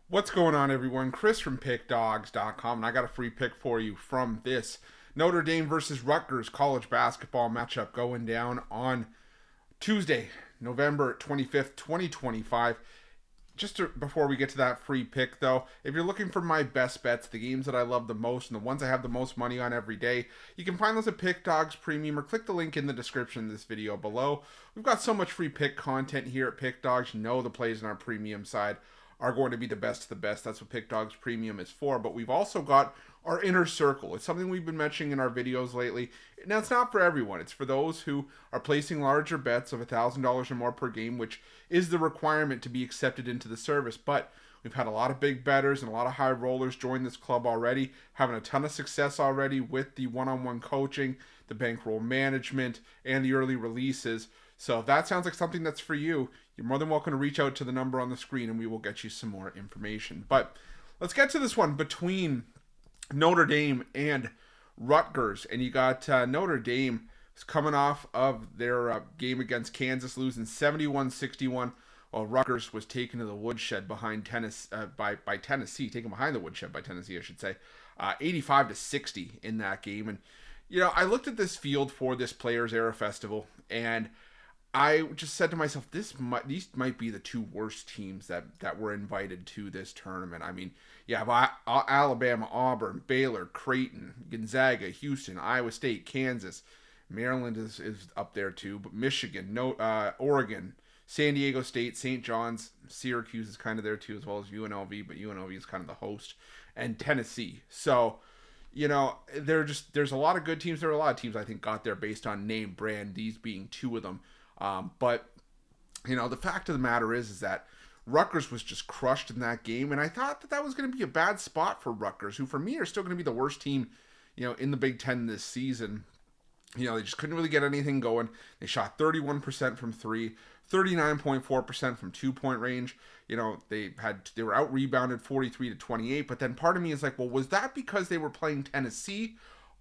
What's going on, everyone? Chris from Pickdawgz.com, and I got a free pick for you from this Notre Dame versus Rutgers college basketball matchup going down on Tuesday, November 25th, 2025. Before we get to that free pick, though, if you're looking for my best bets, the games that I love the most, and the ones I have the most money on every day, you can find those at Pickdawgz Premium or click the link in the description of this video below. We've got so much free pick content here at Pickdawgz. You know the plays on our premium side are going to be the best of the best. That's what Pickdawgz Premium is for. But we've also got our inner circle. It's something we've been mentioning in our videos lately. Now, it's not for everyone. It's for those who are placing larger bets of $1,000 or more per game, which is the requirement to be accepted into the service. But we've had a lot of big bettors and a lot of high rollers join this club already, having a ton of success already with the one-on-one coaching, the bankroll management, and the early releases. So if that sounds like something that's for you, you're more than welcome to reach out to the number on the screen and we will get you some more information. But let's get to this one between Notre Dame and Rutgers. And you got Notre Dame coming off of their game against Kansas, losing 71-61, while Rutgers was taken to the woodshed behind by Tennessee, taken behind the woodshed by Tennessee, I should say, 85-60 in that game. And I looked at this field for this Players Era Festival, and I just said to myself, these might be the two worst teams that were invited to this tournament. I mean, you have Alabama, Auburn, Baylor, Creighton, Gonzaga, Houston, Iowa State, Kansas. Maryland is up there too, but Michigan, Oregon, San Diego State, St. John's, Syracuse is kind of there too, as well as UNLV, but UNLV is kind of the host, and Tennessee. So, there's a lot of good teams. There are a lot of teams I think got there based on name brand, these being two of them. But the fact of the matter is that Rutgers was just crushed in that game, and I thought that was going to be a bad spot for Rutgers, who for me are still going to be the worst team, in the Big Ten this season. They just couldn't really get anything going. They shot 31% from three, 39.4% from 2-point range. They were out rebounded 43-28. But then part of me is like, well, was that because they were playing Tennessee,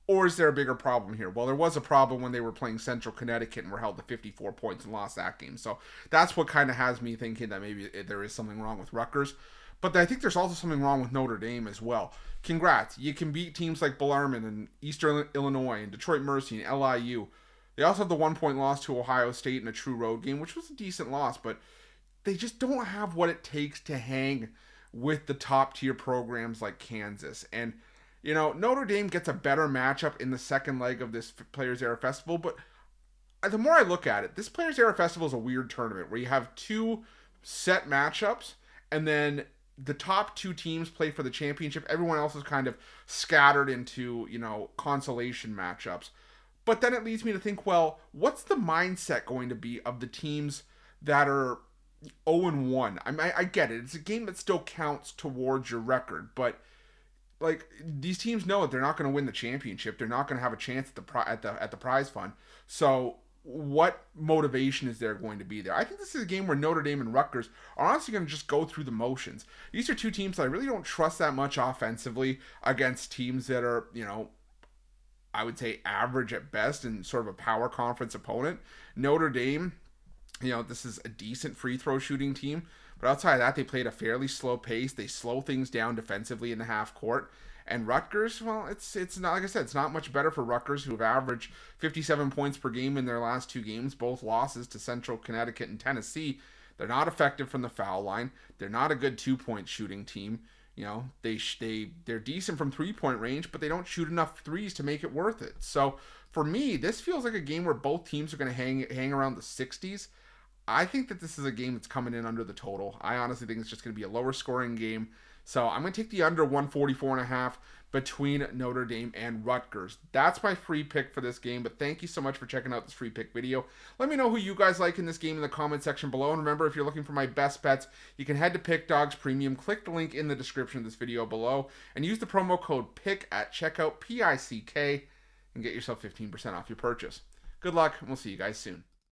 or is there a bigger problem here? Well, there was a problem when they were playing Central Connecticut and were held to 54 points and lost that game. So that's what kind of has me thinking that maybe there is something wrong with Rutgers. But I think there's also something wrong with Notre Dame as well. Congrats. You can beat teams like Bellarmine and Eastern Illinois and Detroit Mercy and LIU. They also have the 1-point loss to Ohio State in a true road game, which was a decent loss, but they just don't have what it takes to hang with the top-tier programs like Kansas. And Notre Dame gets a better matchup in the second leg of this Players Era Festival, but the more I look at it, this Players Era Festival is a weird tournament where you have two set matchups, and then the top two teams play for the championship. Everyone else is kind of scattered into, consolation matchups. But then it leads me to think, well, what's the mindset going to be of the teams that are 0-1? I get it. It's a game that still counts towards your record, but these teams know that they're not going to win the championship. They're not going to have a chance at the prize fund. So what motivation is there going to be there? I think this is a game where Notre Dame and Rutgers are honestly going to just go through the motions. These are two teams that I really don't trust that much offensively against teams that are, I would say average at best and sort of a power conference opponent. Notre Dame, this is a decent free throw shooting team. But outside of that, they played a fairly slow pace. They slow things down defensively in the half court. And Rutgers, well, it's not, like I said, it's not much better for Rutgers, who have averaged 57 points per game in their last two games, both losses to Central Connecticut and Tennessee. They're not effective from the foul line. They're not a good 2-point shooting team. They're decent from 3-point range, but they don't shoot enough threes to make it worth it. So for me, this feels like a game where both teams are going to hang around the 60s. I think that this is a game that's coming in under the total. I honestly think it's just going to be a lower scoring game. So I'm going to take the under 144.5 between Notre Dame and Rutgers. That's my free pick for this game, but thank you so much for checking out this free pick video. Let me know who you guys like in this game in the comment section below. And remember, if you're looking for my best bets, you can head to Pickdawgz Premium, click the link in the description of this video below, and use the promo code PICK at checkout, PICK, and get yourself 15% off your purchase. Good luck, and we'll see you guys soon.